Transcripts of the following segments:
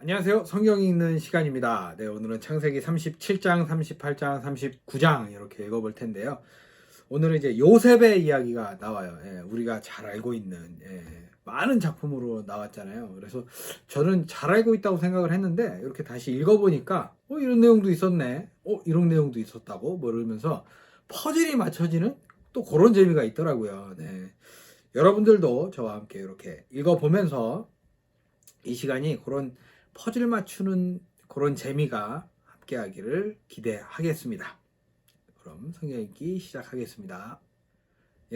안녕하세요. 성경 읽는 시간입니다. 네, 오늘은 창세기 37장, 38장, 39장 이렇게 읽어볼 텐데요. 오늘은 이제 요셉의 이야기가 나와요. 우리가 잘 알고 있는 많은 작품으로 나왔잖아요. 그래서 저는 잘 알고 있다고 생각을 했는데 이렇게 다시 읽어보니까 이런 내용도 있었네. 이런 내용도 있었다고 뭐 이러면서 퍼즐이 맞춰지는 또 그런 재미가 있더라고요. 네. 여러분들도 저와 함께 이렇게 읽어보면서 이 시간이 그런 퍼즐 맞추는 그런 재미가 함께 하기를 기대하겠습니다. 그럼 성경 읽기 시작하겠습니다.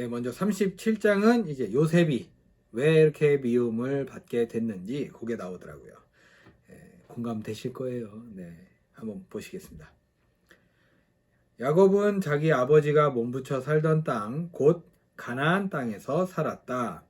먼저 37장은 이제 요셉이 왜 이렇게 미움을 받게 됐는지 그게 나오더라고요. 공감되실 거예요. 네, 한번 보시겠습니다. 야곱은 자기 아버지가 몸부쳐 살던 땅, 곧 가나안 땅에서 살았다.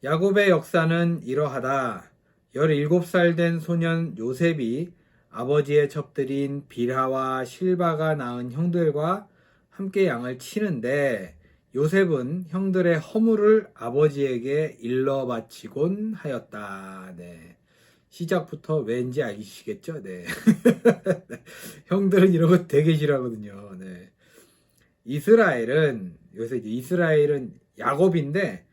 야곱의 역사는 이러하다. 17살 된 소년 요셉이 아버지의 첩들인 빌하와 실바가 낳은 형들과 함께 양을 치는데 요셉은 형들의 허물을 아버지에게 일러 바치곤 하였다. 네. 시작부터 왠지 알시겠죠? 네. 형들은 이런 거 되게 싫어하거든요. 네. 요새 이스라엘은 야곱인데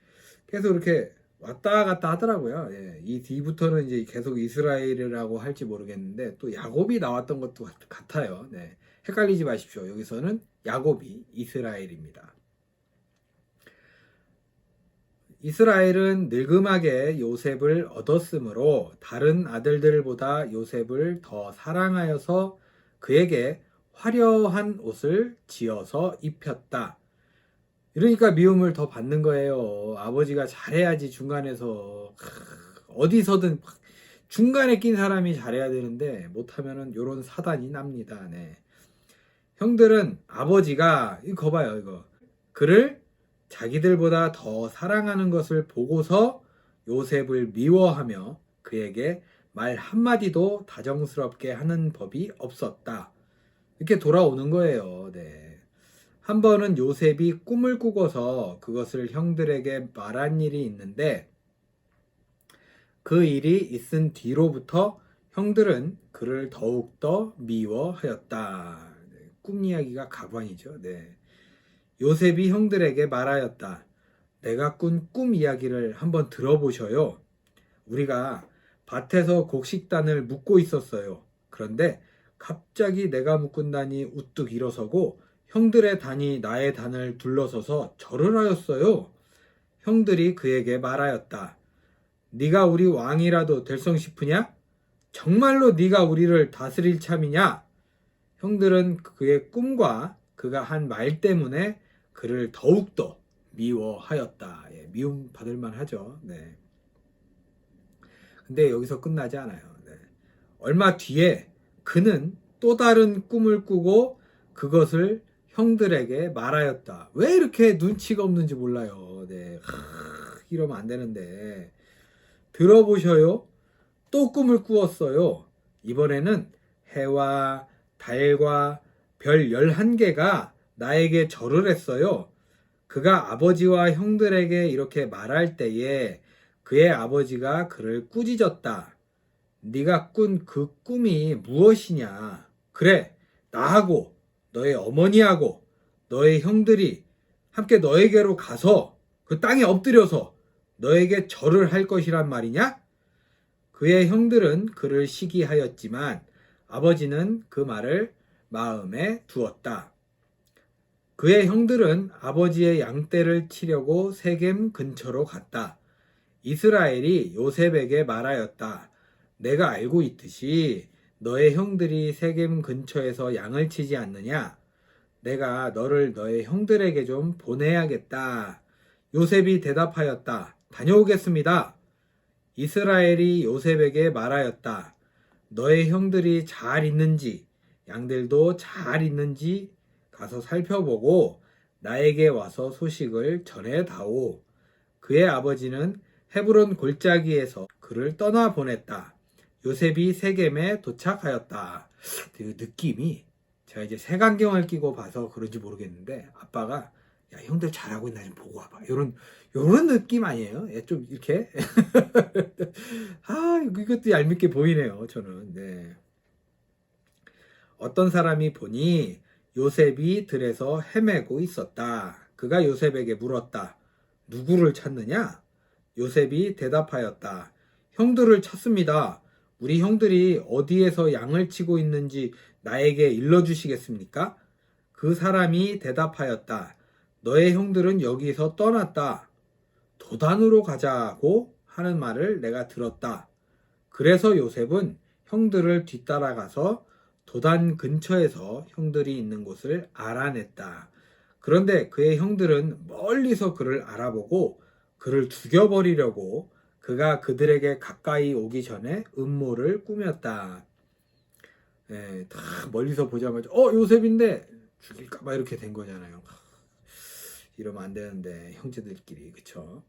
계속 이렇게 왔다 갔다 하더라고요. 이 뒤부터는 이제 계속 이스라엘이라고 할지 모르겠는데 또 야곱이 나왔던 것도 같아요. 네. 헷갈리지 마십시오. 여기서는 야곱이 이스라엘입니다. 이스라엘은 늙음하게 요셉을 얻었으므로 다른 아들들보다 요셉을 더 사랑하여서 그에게 화려한 옷을 지어서 입혔다. 이러니까 미움을 더 받는 거예요. 아버지가 잘해야지 중간에서 어디서든 중간에 낀 사람이 잘해야 되는데 못하면은 요런 사단이 납니다. 네. 형들은 아버지가 이거 봐요 이거 그를 자기들보다 더 사랑하는 것을 보고서 요셉을 미워하며 그에게 말 한마디도 다정스럽게 하는 법이 없었다. 이렇게 돌아오는 거예요. 네. 한 번은 요셉이 꿈을 꾸고서 그것을 형들에게 말한 일이 있는데 그 일이 있은 뒤로부터 형들은 그를 더욱더 미워하였다. 네, 꿈 이야기가 가관이죠. 네. 요셉이 형들에게 말하였다. 내가 꾼 꿈 이야기를 한번 들어보셔요. 우리가 밭에서 곡식단을 묶고 있었어요. 그런데 갑자기 내가 묶은 단이 우뚝 일어서고 형들의 단이 나의 단을 둘러서서 절을 하였어요. 형들이 그에게 말하였다. 네가 우리 왕이라도 될성 싶으냐? 정말로 네가 우리를 다스릴 참이냐? 형들은 그의 꿈과 그가 한 말 때문에 그를 더욱더 미워하였다. 미움 받을 만하죠. 네. 근데 여기서 끝나지 않아요. 네. 얼마 뒤에 그는 또 다른 꿈을 꾸고 그것을 형들에게 말하였다. 왜 이렇게 눈치가 없는지 몰라요. 네. 이러면 안 되는데. 들어보셔요. 또 꿈을 꾸었어요. 이번에는 해와 달과 별 11개가 나에게 절을 했어요. 그가 아버지와 형들에게 이렇게 말할 때에 그의 아버지가 그를 꾸짖었다. 네가 꾼 그 꿈이 무엇이냐? 그래, 나하고 너의 어머니하고 너의 형들이 함께 너에게로 가서 그 땅에 엎드려서 너에게 절을 할 것이란 말이냐? 그의 형들은 그를 시기하였지만 아버지는 그 말을 마음에 두었다. 그의 형들은 아버지의 양떼를 치려고 세겜 근처로 갔다. 이스라엘이 요셉에게 말하였다. 내가 알고 있듯이 너의 형들이 세겜 근처에서 양을 치지 않느냐? 내가 너를 너의 형들에게 좀 보내야겠다. 요셉이 대답하였다. 다녀오겠습니다. 이스라엘이 요셉에게 말하였다. 너의 형들이 잘 있는지, 양들도 잘 있는지 가서 살펴보고 나에게 와서 소식을 전해다오. 그의 아버지는 헤브론 골짜기에서 그를 떠나 보냈다. 요셉이 세겜에 도착하였다. 그 느낌이 제가 이제 색안경을 끼고 봐서 그런지 모르겠는데 아빠가 야, 형들 잘하고 있나 좀 보고 와봐. 요런 느낌 아니에요? 예, 좀 이렇게. 아, 이것도 얄밉게 보이네요, 저는. 네. 어떤 사람이 보니 요셉이 들에서 헤매고 있었다. 그가 요셉에게 물었다. 누구를 찾느냐? 요셉이 대답하였다. 형들을 찾습니다. 우리 형들이 어디에서 양을 치고 있는지 나에게 일러주시겠습니까? 그 사람이 대답하였다. 너의 형들은 여기서 떠났다. 도단으로 가자고 하는 말을 내가 들었다. 그래서 요셉은 형들을 뒤따라가서 도단 근처에서 형들이 있는 곳을 알아냈다. 그런데 그의 형들은 멀리서 그를 알아보고 그를 죽여버리려고 그가 그들에게 가까이 오기 전에 음모를 꾸몄다. 예, 다 멀리서 보자마자 요셉인데 죽일까 봐 이렇게 된 거잖아요. 이러면 안 되는데 형제들끼리 그쵸?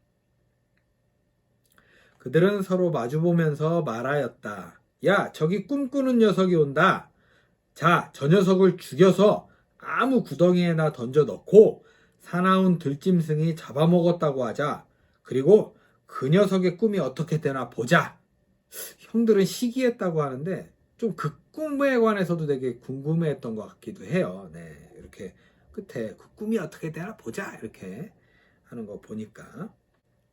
그들은 서로 마주보면서 말하였다. 야, 저기 꿈꾸는 녀석이 온다. 자, 저 녀석을 죽여서 아무 구덩이에나 던져 넣고 사나운 들짐승이 잡아먹었다고 하자. 그리고 그 녀석의 꿈이 어떻게 되나 보자. 형들은 시기했다고 하는데 좀 그 꿈에 관해서도 되게 궁금해했던 것 같기도 해요. 네, 이렇게 끝에 그 꿈이 어떻게 되나 보자 이렇게 하는 거 보니까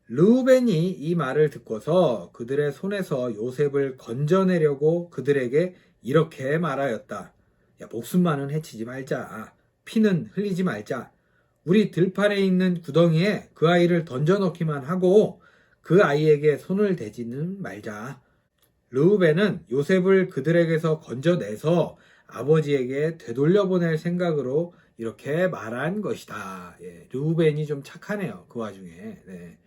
르우벤이 이 말을 듣고서 그들의 손에서 요셉을 건져내려고 그들에게 이렇게 말하였다. 야, 목숨만은 해치지 말자. 피는 흘리지 말자. 우리 들판에 있는 구덩이에 그 아이를 던져넣기만 하고 그 아이에게 손을 대지는 말자. 르우벤은 요셉을 그들에게서 건져내서 아버지에게 되돌려보낼 생각으로 이렇게 말한 것이다. 예, 르우벤이 좀 착하네요. 그 와중에. 네.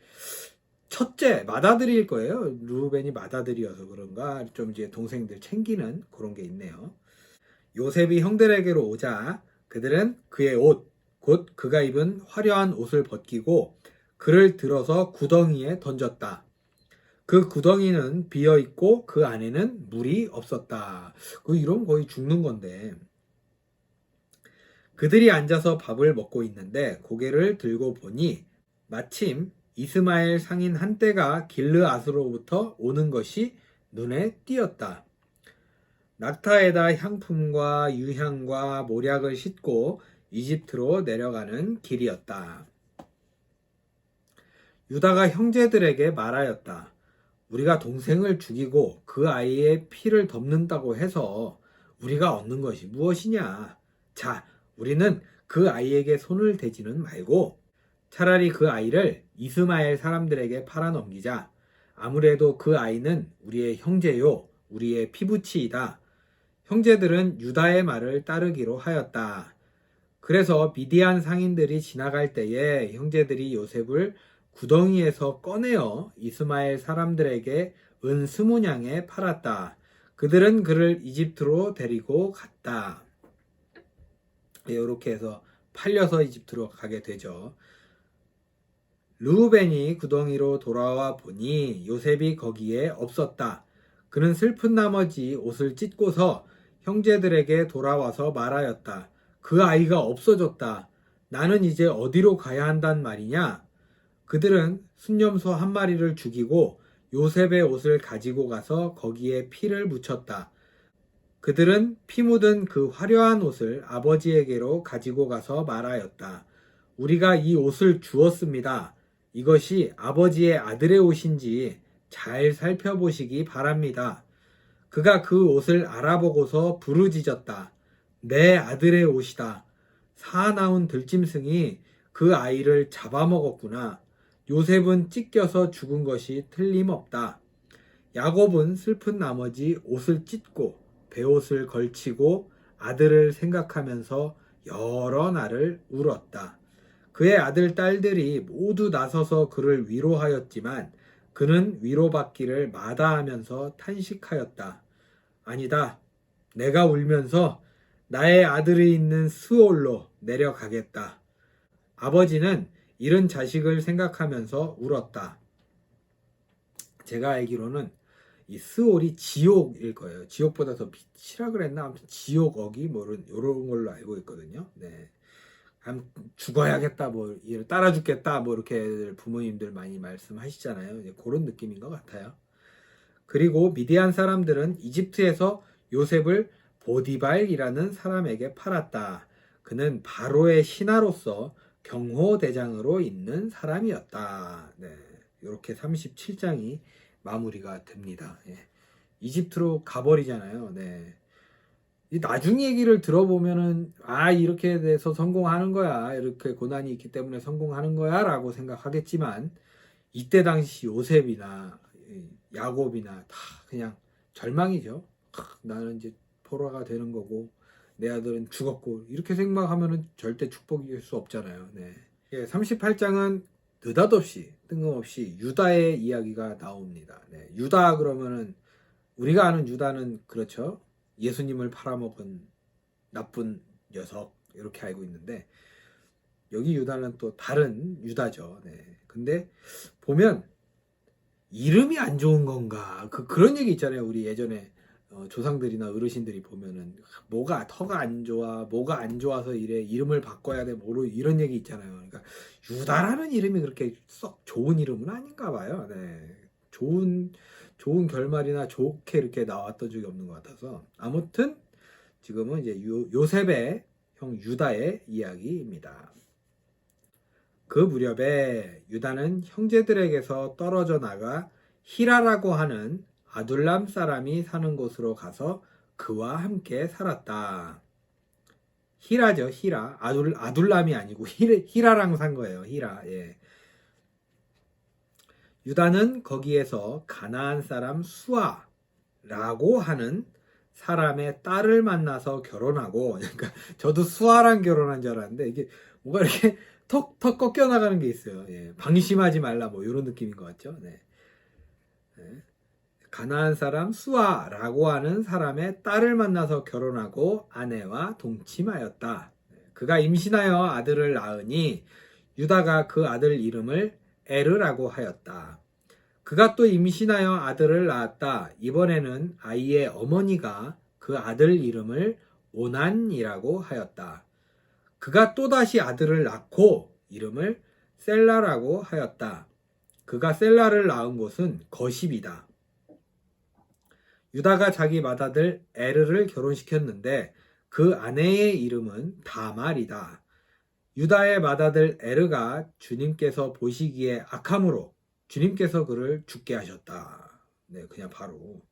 첫째, 맏아들일 거예요. 르우벤이 맏아들이어서 그런가 좀 이제 동생들 챙기는 그런 게 있네요. 요셉이 형들에게로 오자 그들은 그의 옷, 곧 그가 입은 화려한 옷을 벗기고 그를 들어서 구덩이에 던졌다. 그 구덩이는 비어 있고 그 안에는 물이 없었다. 이러면 거의 죽는 건데. 그들이 앉아서 밥을 먹고 있는데 고개를 들고 보니 마침 이스마엘 상인 한떼가 길르앗으로부터 오는 것이 눈에 띄었다. 낙타에다 향품과 유향과 모략을 싣고 이집트로 내려가는 길이었다. 유다가 형제들에게 말하였다. 우리가 동생을 죽이고 그 아이의 피를 덮는다고 해서 우리가 얻는 것이 무엇이냐? 자, 우리는 그 아이에게 손을 대지는 말고 차라리 그 아이를 이스마엘 사람들에게 팔아넘기자. 아무래도 그 아이는 우리의 형제요, 우리의 피부치이다. 형제들은 유다의 말을 따르기로 하였다. 그래서 미디안 상인들이 지나갈 때에 형제들이 요셉을 구덩이에서 꺼내어 이스마엘 사람들에게 은 20냥에 팔았다. 그들은 그를 이집트로 데리고 갔다. 이렇게 해서 팔려서 이집트로 가게 되죠. 르우벤이 구덩이로 돌아와 보니 요셉이 거기에 없었다. 그는 슬픈 나머지 옷을 찢고서 형제들에게 돌아와서 말하였다. 그 아이가 없어졌다. 나는 이제 어디로 가야 한단 말이냐? 그들은 순념소 한 마리를 죽이고 요셉의 옷을 가지고 가서 거기에 피를 묻혔다. 그들은 피 묻은 그 화려한 옷을 아버지에게로 가지고 가서 말하였다. 우리가 이 옷을 주었습니다. 이것이 아버지의 아들의 옷인지 잘 살펴보시기 바랍니다. 그가 그 옷을 알아보고서 부르짖었다. 내 아들의 옷이다. 사나운 들짐승이 그 아이를 잡아먹었구나. 요셉은 찢겨서 죽은 것이 틀림없다. 야곱은 슬픈 나머지 옷을 찢고 베옷을 걸치고 아들을 생각하면서 여러 날을 울었다. 그의 아들 딸들이 모두 나서서 그를 위로하였지만 그는 위로받기를 마다하면서 탄식하였다. 아니다. 내가 울면서 나의 아들이 있는 스올로 내려가겠다. 아버지는 잃은 자식을 생각하면서 울었다. 제가 알기로는 이 스올이 지옥일 거예요. 지옥보다 더 빛이라 그랬나? 아무튼 지옥 어기 뭐 이런 걸로 알고 있거든요. 네. 죽어야겠다, 뭐 얘를 따라 죽겠다, 뭐 이렇게 부모님들 많이 말씀하시잖아요. 이제 그런 느낌인 것 같아요. 그리고 미디안 사람들은 이집트에서 요셉을 보디발이라는 사람에게 팔았다. 그는 바로의 신하로서 경호대장으로 있는 사람이었다. 네, 이렇게 37장이 마무리가 됩니다. 예. 이집트로 가버리잖아요. 네. 이 나중 얘기를 들어보면은 이렇게 돼서 성공하는 거야, 이렇게 고난이 있기 때문에 성공하는 거야 라고 생각하겠지만, 이때 당시 요셉이나 야곱이나 다 그냥 절망이죠. 나는 이제 포로가 되는 거고 내 아들은 죽었고, 이렇게 생각하면은 절대 축복일 수 없잖아요. 네. 38장은 느닷없이 뜬금없이 유다의 이야기가 나옵니다. 네. 유다 그러면은 우리가 아는 유다는 그렇죠. 예수님을 팔아먹은 나쁜 녀석 이렇게 알고 있는데, 여기 유다는 또 다른 유다죠. 네. 근데 보면 이름이 안 좋은 건가? 그런 얘기 있잖아요. 우리 예전에 조상들이나 어르신들이 보면은 뭐가 터가 안 좋아, 뭐가 안 좋아서 이래, 이름을 바꿔야 돼, 뭐로, 이런 얘기 있잖아요. 그러니까 유다라는 이름이 그렇게 썩 좋은 이름은 아닌가 봐요. 네. 좋은 결말이나 좋게 이렇게 나왔던 적이 없는 것 같아서, 아무튼 지금은 이제 요셉의 형 유다의 이야기입니다. 그 무렵에 유다는 형제들에게서 떨어져 나가 히라라고 하는 아둘람 사람이 사는 곳으로 가서 그와 함께 살았다. 히라죠, 히라. 아둘람이 아니고 히라랑 산 거예요. 히라. 예. 유다는 거기에서 가나안 사람 수아라고 하는 사람의 딸을 만나서 결혼하고, 그러니까 저도 수아랑 결혼한 줄 알았는데 이게 뭔가 이렇게 턱 꺾여 나가는 게 있어요. 예, 방심하지 말라, 뭐 이런 느낌인 것 같죠. 네. 네. 가나안 사람 수아라고 하는 사람의 딸을 만나서 결혼하고 아내와 동침하였다. 그가 임신하여 아들을 낳으니 유다가 그 아들 이름을 에르라고 하였다. 그가 또 임신하여 아들을 낳았다. 이번에는 아이의 어머니가 그 아들 이름을 오난이라고 하였다. 그가 또다시 아들을 낳고 이름을 셀라라고 하였다. 그가 셀라를 낳은 곳은 거십이다. 유다가 자기 맏아들 에르를 결혼시켰는데 그 아내의 이름은 다말이다. 유다의 맏아들 에르가 주님께서 보시기에 악함으로 주님께서 그를 죽게 하셨다. 네, 그냥 바로.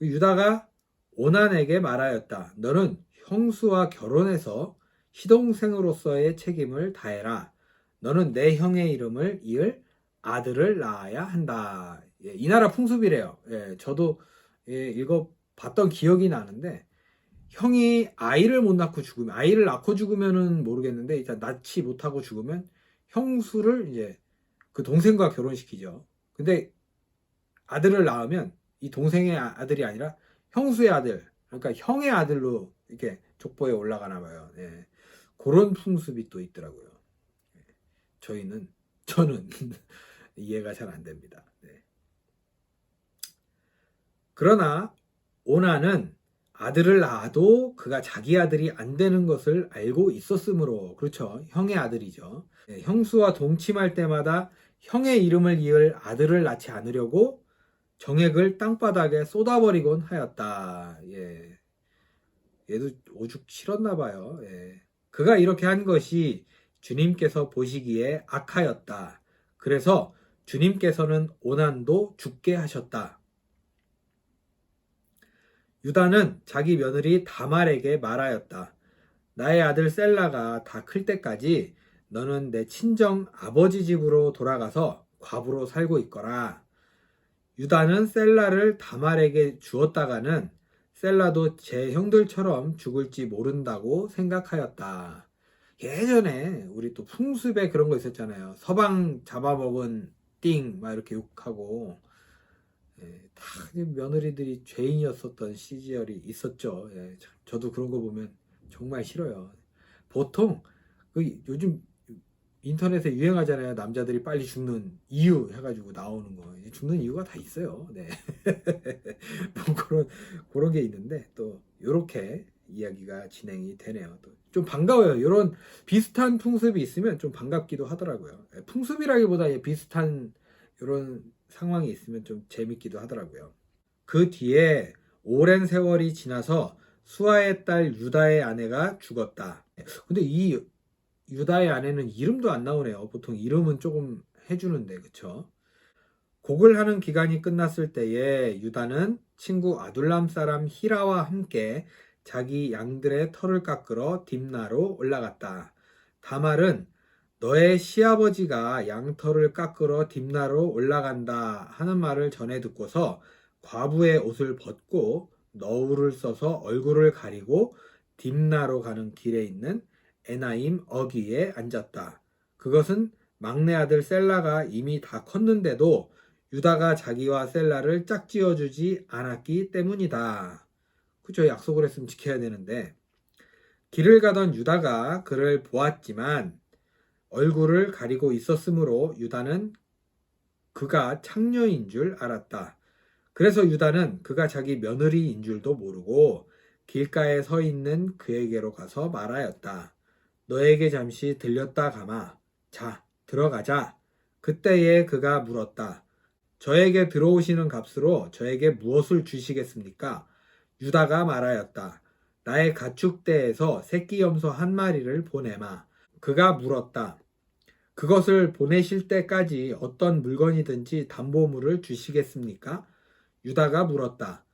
유다가 오난에게 말하였다. 너는 형수와 결혼해서 시동생으로서의 책임을 다해라. 너는 내 형의 이름을 이을 아들을 낳아야 한다. 예, 이 나라 풍습이래요. 예, 저도 읽어봤던 기억이 나는데, 형이 아이를 못 낳고 죽으면, 아이를 낳고 죽으면은 모르겠는데 일단 낳지 못하고 죽으면 형수를 이제 그 동생과 결혼시키죠. 근데 아들을 낳으면 이 동생의 아들이 아니라 형수의 아들, 그러니까 형의 아들로 이렇게 족보에 올라가나 봐요. 예. 그런 풍습이 또 있더라고요. 예. 저는 이해가 잘 안 됩니다. 네. 그러나 오나는 아들을 낳아도 그가 자기 아들이 안 되는 것을 알고 있었으므로, 그렇죠, 형의 아들이죠. 네, 형수와 동침할 때마다 형의 이름을 이을 아들을 낳지 않으려고 정액을 땅바닥에 쏟아버리곤 하였다. 예. 얘도 오죽 싫었나 봐요. 예. 그가 이렇게 한 것이 주님께서 보시기에 악하였다. 그래서 주님께서는 오난도 죽게 하셨다. 유다는 자기 며느리 다말에게 말하였다. 나의 아들 셀라가 다 클 때까지 너는 내 친정 아버지 집으로 돌아가서 과부로 살고 있거라. 유다는 셀라를 다말에게 주었다가는 셀라도 제 형들처럼 죽을지 모른다고 생각하였다. 예전에 우리 또 풍습에 그런 거 있었잖아요. 서방 잡아먹은 띵 막 이렇게 욕하고, 예, 다 며느리들이 죄인이었었던 시절이 있었죠. 예, 저도 그런 거 보면 정말 싫어요. 보통 요즘 인터넷에 유행하잖아요. 남자들이 빨리 죽는 이유 해가지고 나오는 거. 죽는 이유가 다 있어요. 네. 뭐 그런 게 있는데, 또 요렇게 이야기가 진행이 되네요. 또 좀 반가워요. 이런 비슷한 풍습이 있으면 좀 반갑기도 하더라고요. 풍습이라기보다 비슷한 이런 상황이 있으면 좀 재밌기도 하더라고요. 그 뒤에 오랜 세월이 지나서 수아의 딸 유다의 아내가 죽었다. 근데 이 유다의 아내는 이름도 안 나오네요. 보통 이름은 조금 해주는데, 그쵸? 곡을 하는 기간이 끝났을 때에 유다는 친구 아둘람 사람 히라와 함께 자기 양들의 털을 깎으러 딥나로 올라갔다. 다말은 너의 시아버지가 양털을 깎으러 딥나로 올라간다 하는 말을 전해 듣고서 과부의 옷을 벗고 너울을 써서 얼굴을 가리고 딥나로 가는 길에 있는 에나임 어귀에 앉았다. 그것은 막내 아들 셀라가 이미 다 컸는데도 유다가 자기와 셀라를 짝지어주지 않았기 때문이다. 그죠? 약속을 했으면 지켜야 되는데 길을 가던 유다가 그를 보았지만 얼굴을 가리고 있었으므로 유다는 그가 창녀인 줄 알았다. 그래서 유다는 그가 자기 며느리인 줄도 모르고 길가에 서 있는 그에게로 가서 말하였다. 너에게 잠시 들렸다 가마. 자, 들어가자. 그때에 그가 물었다. 저에게 들어오시는 값으로 저에게 무엇을 주시겠습니까? 유다가 말하였다. 나의 가축대에서 새끼 염소 한 마리를 보내마. 그가 물었다. 그것을 보내실 때까지 어떤 물건이든지 담보물을 주시겠습니까? 유다가 물었다.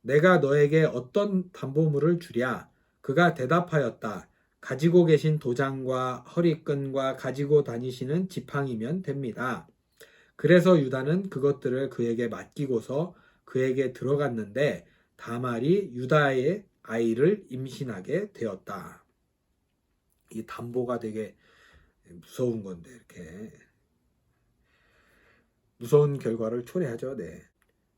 내가 너에게 어떤 담보물을 주랴? 그가 대답하였다. 가지고 계신 도장과 허리끈과 가지고 다니시는 지팡이면 됩니다. 그래서 유다는 그것들을 그에게 맡기고서 그에게 들어갔는데 다말이 유다의 아이를 임신하게 되었다. 이 담보가 되게 무서운 건데 이렇게 무서운 결과를 초래하죠. 네.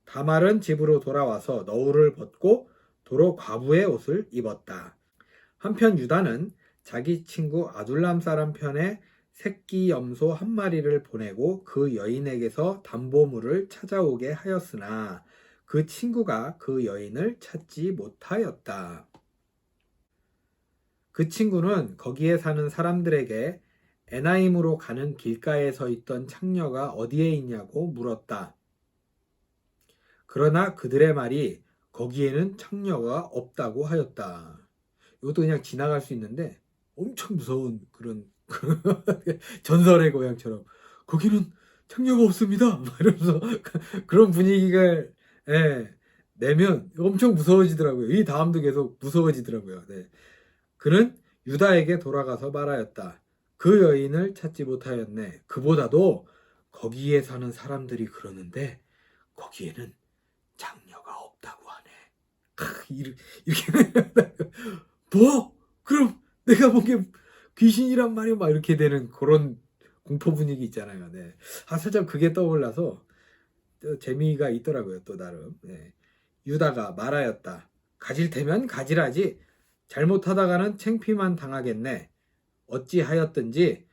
다말은 집으로 돌아와서 너울을 벗고 도로 과부의 옷을 입었다. 한편 유다는 자기 친구 아둘람 사람 편에 새끼 염소 한 마리를 보내고 그 여인에게서 담보물을 찾아오게 하였으나 그 친구가 그 여인을 찾지 못하였다. 그 친구는 거기에 사는 사람들에게 에나임으로 가는 길가에 서 있던 창녀가 어디에 있냐고 물었다. 그러나 그들의 말이 거기에는 창녀가 없다고 하였다. 이것도 그냥 지나갈 수 있는데 엄청 무서운 그런 전설의 고향처럼 거기는 창녀가 없습니다. 이러면서 그런 분위기가 내면 엄청 무서워지더라고요. 이 다음도 계속 무서워지더라고요. 네. 그는 유다에게 돌아가서 말하였다. 그 여인을 찾지 못하였네. 그보다도 거기에 사는 사람들이 그러는데 거기에는 장녀가 없다고 하네. 이렇게 뭐? 그럼 내가 본 게 귀신이란 말이야? 막 이렇게 되는 그런 공포 분위기 있잖아요. 네. 살짝 그게 떠올라서 또 재미가 있더라고요. 또 나름. 네. 유다가 말하였다. 가질 테면 가지라지. 잘못하다가는 창피만 당하겠네. 어찌하였든지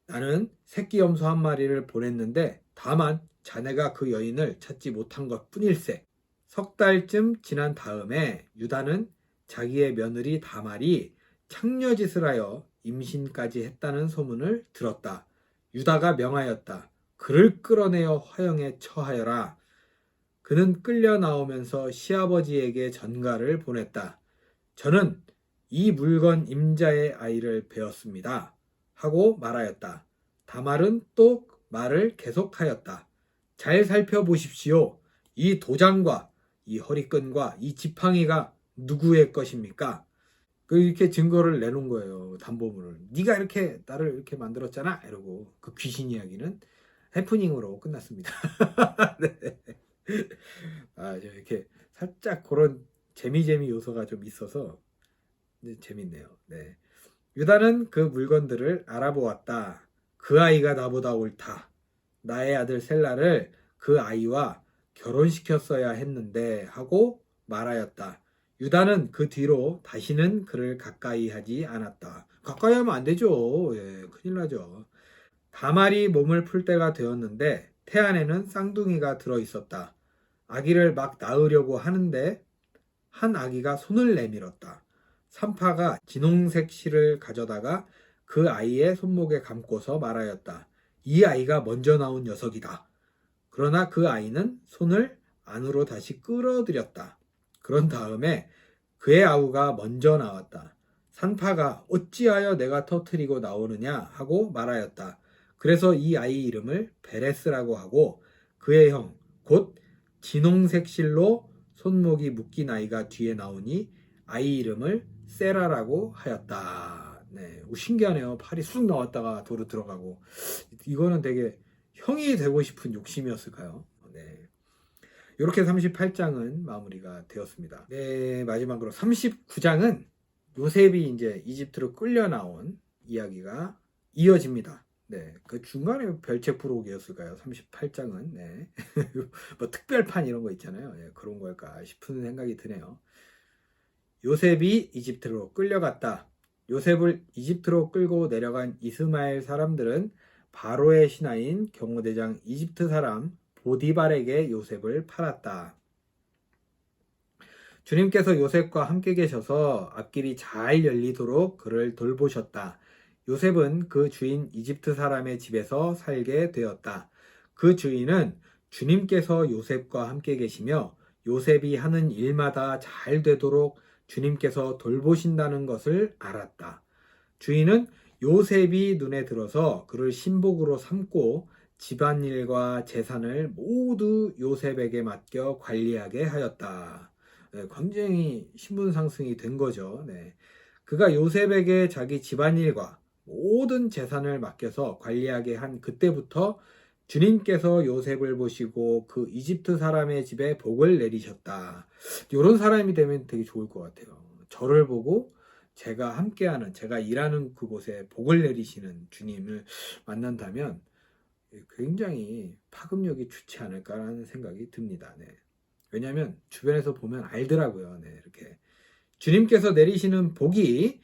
나는 새끼 염소 한 마리를 보냈는데 다만 자네가 그 여인을 찾지 못한 것 뿐일세. 석 달쯤 지난 다음에 유다는 자기의 며느리 다말이 창녀짓을 하여 임신까지 했다는 소문을 들었다. 유다가 명하였다. 그를 끌어내어 화형에 처하여라. 그는 끌려 나오면서 시아버지에게 전가를 보냈다. 저는 이 물건 임자의 아이를 배웠습니다. 하고 말하였다. 다말은 또 말을 계속하였다. 잘 살펴보십시오. 이 도장과 이 허리끈과 이 지팡이가 누구의 것입니까? 이렇게 증거를 내놓은 거예요. 담보물을. 네가 이렇게 나를 이렇게 만들었잖아. 이러고 그 귀신 이야기는 해프닝으로 끝났습니다. 네. 이렇게 살짝 그런 재미 요소가 좀 있어서 재밌네요. 네. 유다는 그 물건들을 알아보았다. 그 아이가 나보다 옳다. 나의 아들 셀라를 그 아이와 결혼시켰어야 했는데 하고 말하였다. 유다는 그 뒤로 다시는 그를 가까이 하지 않았다. 가까이 하면 안 되죠. 큰일 나죠. 다말이 몸을 풀 때가 되었는데 태안에는 쌍둥이가 들어 있었다. 아기를 막 낳으려고 하는데 한 아기가 손을 내밀었다. 산파가 진홍색 실을 가져다가 그 아이의 손목에 감고서 말하였다. 이 아이가 먼저 나온 녀석이다. 그러나 그 아이는 손을 안으로 다시 끌어들였다. 그런 다음에 그의 아우가 먼저 나왔다. 산파가 어찌하여 내가 터뜨리고 나오느냐 하고 말하였다. 그래서 이 아이 이름을 베레스라고 하고 그의 형 곧 진홍색 실로 손목이 묶인 아이가 뒤에 나오니 아이 이름을 세라라고 하였다. 네, 신기하네요. 팔이 쑥 나왔다가 도로 들어가고. 이거는 되게 형이 되고 싶은 욕심이었을까요? 네. 이렇게 38장은 마무리가 되었습니다. 네, 마지막으로 39장은 요셉이 이제 이집트로 끌려 나온 이야기가 이어집니다. 네, 그 중간에 별책 부록이었을까요? 38장은 네, 뭐 특별판 이런 거 있잖아요. 네, 그런 걸까 싶은 생각이 드네요. 요셉이 이집트로 끌려갔다. 요셉을 이집트로 끌고 내려간 이스마엘 사람들은 바로의 신하인 경호대장 이집트 사람 보디발에게 요셉을 팔았다. 주님께서 요셉과 함께 계셔서 앞길이 잘 열리도록 그를 돌보셨다. 요셉은 그 주인 이집트 사람의 집에서 살게 되었다. 그 주인은 주님께서 요셉과 함께 계시며 요셉이 하는 일마다 잘 되도록 주님께서 돌보신다는 것을 알았다. 주인은 요셉이 눈에 들어서 그를 신복으로 삼고 집안일과 재산을 모두 요셉에게 맡겨 관리하게 하였다. 네, 굉장히 신분 상승이 된 거죠. 네. 그가 요셉에게 자기 집안일과 모든 재산을 맡겨서 관리하게 한 그때부터 주님께서 요셉을 보시고 그 이집트 사람의 집에 복을 내리셨다. 이런 사람이 되면 되게 좋을 것 같아요. 저를 보고 제가 함께하는, 제가 일하는 그곳에 복을 내리시는 주님을 만난다면 굉장히 파급력이 좋지 않을까라는 생각이 듭니다. 네. 왜냐하면 주변에서 보면 알더라고요. 네, 이렇게 주님께서 내리시는 복이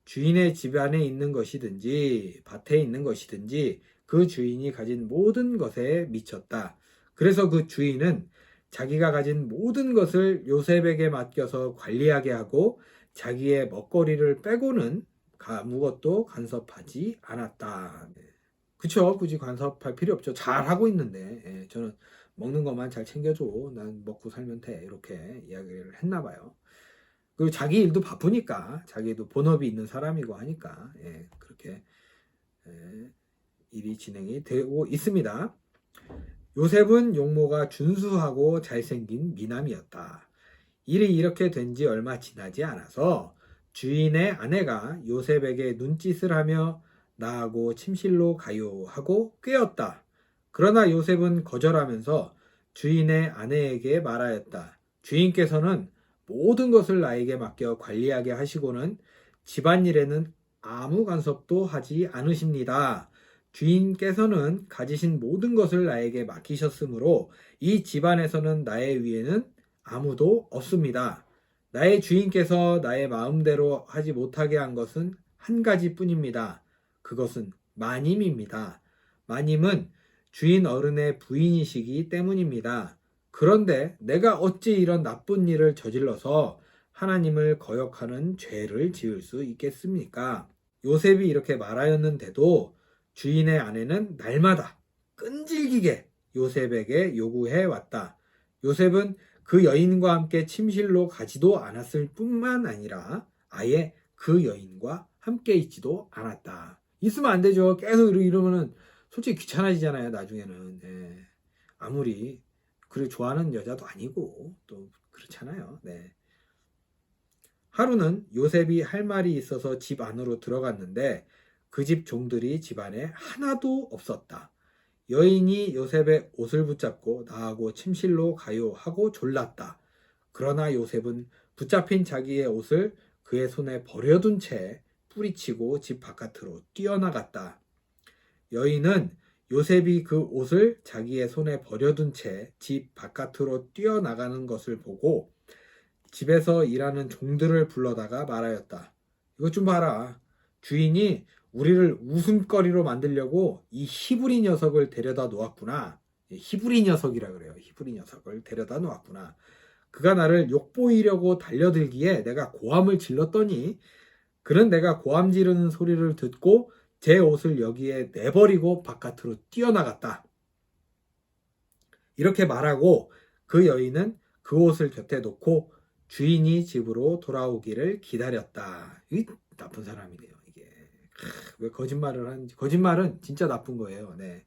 주인의 집안에 있는 것이든지 밭에 있는 것이든지 그 주인이 가진 모든 것에 미쳤다. 그래서 그 주인은 자기가 가진 모든 것을 요셉에게 맡겨서 관리하게 하고 자기의 먹거리를 빼고는 아무것도 간섭하지 않았다. 그쵸? 굳이 간섭할 필요 없죠. 잘 하고 있는데 예, 저는 먹는 것만 잘 챙겨줘. 난 먹고 살면 돼. 이렇게 이야기를 했나 봐요. 그리고 자기 일도 바쁘니까 자기도 본업이 있는 사람이고 하니까 예, 그렇게 일이 진행이 되고 있습니다. 요셉은 용모가 준수하고 잘생긴 미남이었다. 일이 이렇게 된 지 얼마 지나지 않아서 주인의 아내가 요셉에게 눈짓을 하며 나하고 침실로 가요 하고 꾀었다. 그러나 요셉은 거절하면서 주인의 아내에게 말하였다. 주인께서는 모든 것을 나에게 맡겨 관리하게 하시고는 집안일에는 아무 간섭도 하지 않으십니다. 주인께서는 가지신 모든 것을 나에게 맡기셨으므로 이 집안에서는 나의 위에는 아무도 없습니다. 나의 주인께서 나의 마음대로 하지 못하게 한 것은 한 가지뿐입니다. 그것은 마님입니다. 마님은 주인 어른의 부인이시기 때문입니다. 그런데 내가 어찌 이런 나쁜 일을 저질러서 하나님을 거역하는 죄를 지을 수 있겠습니까? 요셉이 이렇게 말하였는데도 주인의 아내는 날마다 끈질기게 요셉에게 요구해 왔다. 요셉은 그 여인과 함께 침실로 가지도 않았을 뿐만 아니라 아예 그 여인과 함께 있지도 않았다. 있으면 안 되죠. 계속 이러면은 솔직히 귀찮아지잖아요. 나중에는. 예. 아무리 그를 좋아하는 여자도 아니고 또 그렇잖아요. 네. 하루는 요셉이 할 말이 있어서 집 안으로 들어갔는데 그 집 종들이 집안에 하나도 없었다. 여인이 요셉의 옷을 붙잡고 나하고 침실로 가요 하고 졸랐다. 그러나 요셉은 붙잡힌 자기의 옷을 그의 손에 버려둔 채 뿌리치고 집 바깥으로 뛰어나갔다. 여인은 요셉이 그 옷을 자기의 손에 버려둔 채 집 바깥으로 뛰어나가는 것을 보고 집에서 일하는 종들을 불러다가 말하였다. 이것 좀 봐라. 주인이 우리를 웃음거리로 만들려고 이 히브리 녀석을 데려다 놓았구나. 히브리 녀석이라 그래요. 히브리 녀석을 데려다 놓았구나. 그가 나를 욕보이려고 달려들기에 내가 고함을 질렀더니 그는 내가 고함 지르는 소리를 듣고 제 옷을 여기에 내버리고 바깥으로 뛰어나갔다. 이렇게 말하고 그 여인은 그 옷을 곁에 놓고 주인이 집으로 돌아오기를 기다렸다. 이 나쁜 사람이네요, 이게. 왜 거짓말을 하는지. 거짓말은 진짜 나쁜 거예요. 네.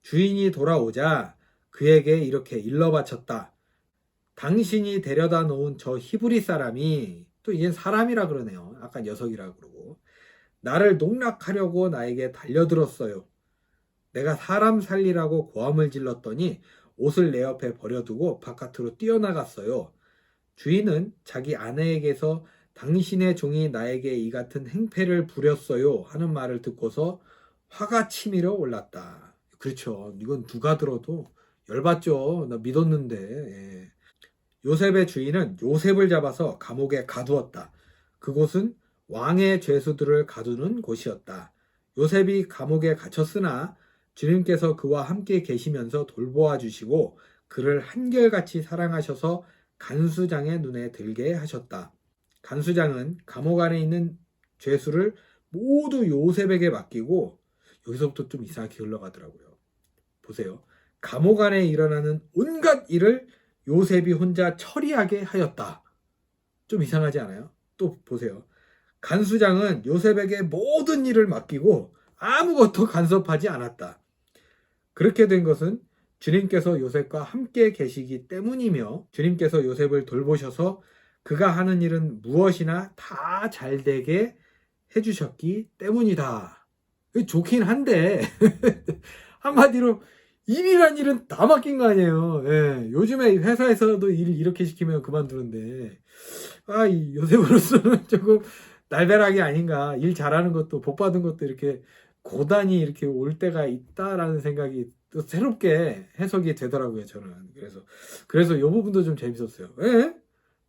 주인이 돌아오자 그에게 이렇게 일러 바쳤다. 당신이 데려다 놓은 저 히브리 사람이, 또 이젠 사람이라 그러네요. 아까 녀석이라 그러고, 나를 농락하려고 나에게 달려들었어요. 내가 사람 살리라고 고함을 질렀더니 옷을 내 옆에 버려두고 바깥으로 뛰어나갔어요. 주인은 자기 아내에게서 당신의 종이 나에게 이 같은 행패를 부렸어요 하는 말을 듣고서 화가 치밀어 올랐다. 그렇죠. 이건 누가 들어도 열받죠. 나 믿었는데. 예. 요셉의 주인은 요셉을 잡아서 감옥에 가두었다. 그곳은 왕의 죄수들을 가두는 곳이었다. 요셉이 감옥에 갇혔으나 주님께서 그와 함께 계시면서 돌보아 주시고 그를 한결같이 사랑하셔서 간수장의 눈에 들게 하셨다. 간수장은 감옥 안에 있는 죄수를 모두 요셉에게 맡기고, 여기서부터 좀 이상하게 흘러가더라고요. 보세요. 감옥 안에 일어나는 온갖 일을 요셉이 혼자 처리하게 하였다. 좀 이상하지 않아요? 또 보세요. 간수장은 요셉에게 모든 일을 맡기고 아무것도 간섭하지 않았다. 그렇게 된 것은 주님께서 요셉과 함께 계시기 때문이며 주님께서 요셉을 돌보셔서 그가 하는 일은 무엇이나 다 잘 되게 해주셨기 때문이다. 좋긴 한데 한마디로 일이란 일은 다 맡긴 거 아니에요. 예, 요즘에 회사에서도 일을 이렇게 시키면 그만두는데, 이 요셉으로서는 조금 날벼락이 아닌가. 일 잘하는 것도 복 받은 것도 이렇게 고단히 이렇게 올 때가 있다라는 생각이 또 새롭게 해석이 되더라고요, 저는. 그래서 이 부분도 좀 재밌었어요. 예?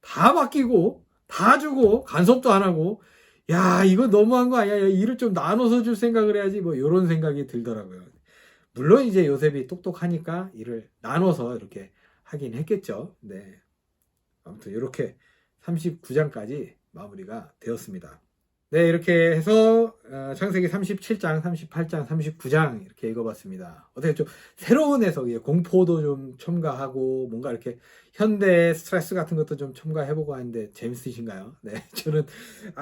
다 맡기고 다 주고 간섭도 안 하고, 야, 이거 너무한 거 아니야? 일을 좀 나눠서 줄 생각을 해야지, 뭐 이런 생각이 들더라고요. 물론 이제 요셉이 똑똑하니까 일을 나눠서 이렇게 하긴 했겠죠. 네. 아무튼 이렇게 39장까지 마무리가 되었습니다. 네, 이렇게 해서 창세기 37장, 38장, 39장 이렇게 읽어봤습니다. 어떻게 좀 새로운 해석이에요. 공포도 좀 첨가하고 뭔가 이렇게 현대 스트레스 같은 것도 좀 첨가해보고 하는데 재밌으신가요? 네, 저는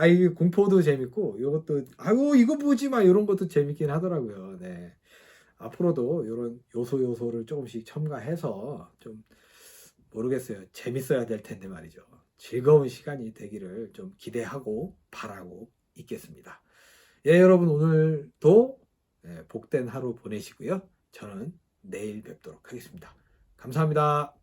이 공포도 재밌고 이것도 이거 보지 마 이런 것도 재밌긴 하더라고요. 네. 앞으로도 이런 요소를 조금씩 첨가해서 좀 모르겠어요. 재밌어야 될 텐데 말이죠. 즐거운 시간이 되기를 좀 기대하고 바라고 있겠습니다. 예, 여러분 오늘도 복된 하루 보내시고요. 저는 내일 뵙도록 하겠습니다. 감사합니다.